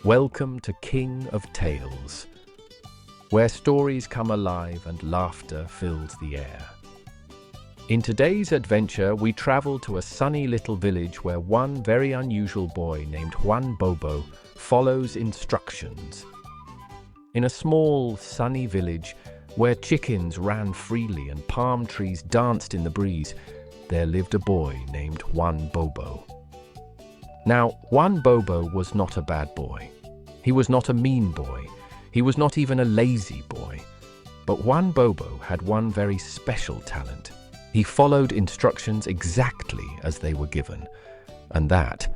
Welcome to King of Tales, where stories come alive and laughter fills the air. In today's adventure, we travel to a sunny little village where one very unusual boy named Juan Bobo follows instructions. In a small, sunny village where chickens ran freely and palm trees danced in the breeze, there lived a boy named Juan Bobo. Now, Juan Bobo was not a bad boy. He was not a mean boy. He was not even a lazy boy. But Juan Bobo had one very special talent. He followed instructions exactly as they were given, and that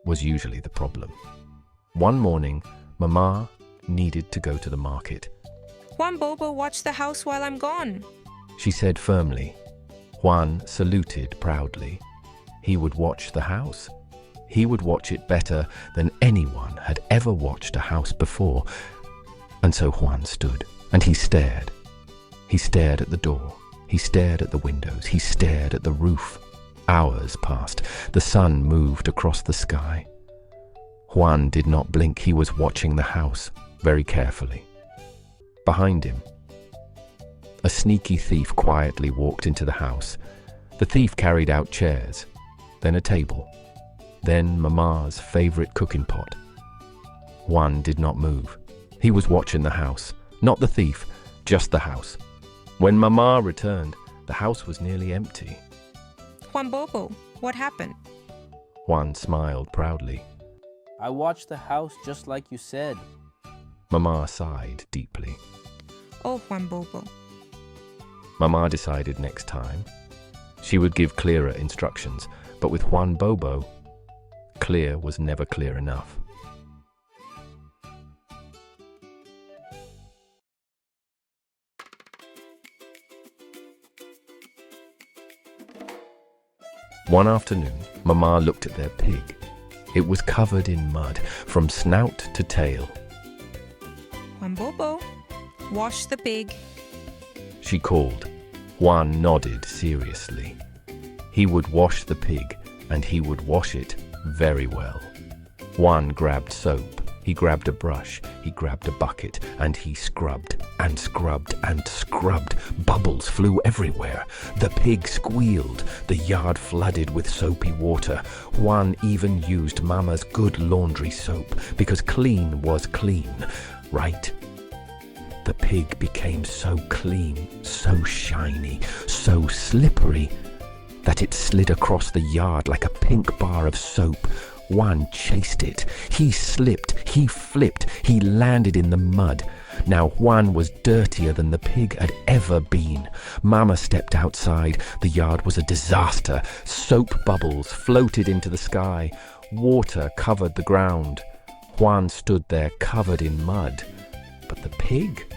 was usually the problem. One morning, Mama needed to go to the market. Juan Bobo, watch the house while I'm gone, she said firmly. Juan saluted proudly. He would watch the house. He would watch it better than anyone had ever watched a house before. And so Juan stood, and he stared. He stared at the door. He stared at the windows. He stared at the roof. Hours passed. The sun moved across the sky. Juan did not blink. He was watching the house very carefully. Behind him, a sneaky thief quietly walked into the house. The thief carried out chairs, then a table, then Mama's favorite cooking pot. Juan did not move. He was watching the house, not the thief, just the house. When Mama returned, the house was nearly empty. Juan Bobo, what happened? Juan smiled proudly. I watched the house just like you said. Mama sighed deeply. Oh, Juan Bobo. Mama decided next time she would give clearer instructions, but with Juan Bobo, clear was never clear enough. One afternoon, Mama looked at their pig. It was covered in mud from snout to tail. Juan Bobo, wash the pig, she called. Juan nodded seriously. He would wash the pig, and he would wash it very well. Juan grabbed soap. He grabbed a brush, he grabbed a bucket, and he scrubbed and scrubbed and scrubbed. Bubbles flew everywhere. The pig squealed. The yard flooded with soapy water. Juan even used Mama's good laundry soap, because clean was clean, right? The pig became so clean, so shiny, so slippery, that it slid across the yard like a pink bar of soap. Juan chased it. He slipped, he flipped, he landed in the mud. Now Juan was dirtier than the pig had ever been. Mama stepped outside. The yard was a disaster. Soap bubbles floated into the sky. Water covered the ground. Juan stood there covered in mud. But the pig?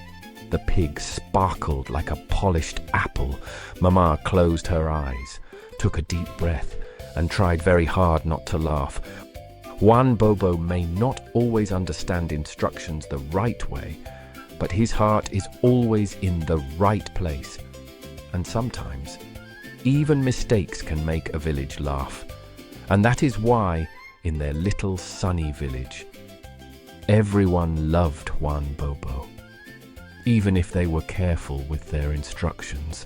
The pig sparkled like a polished apple. Mama closed her eyes, took a deep breath, and tried very hard not to laugh. Juan Bobo may not always understand instructions the right way, but his heart is always in the right place. And sometimes, even mistakes can make a village laugh. And that is why, in their little sunny village, everyone loved Juan Bobo, even if they were careful with their instructions.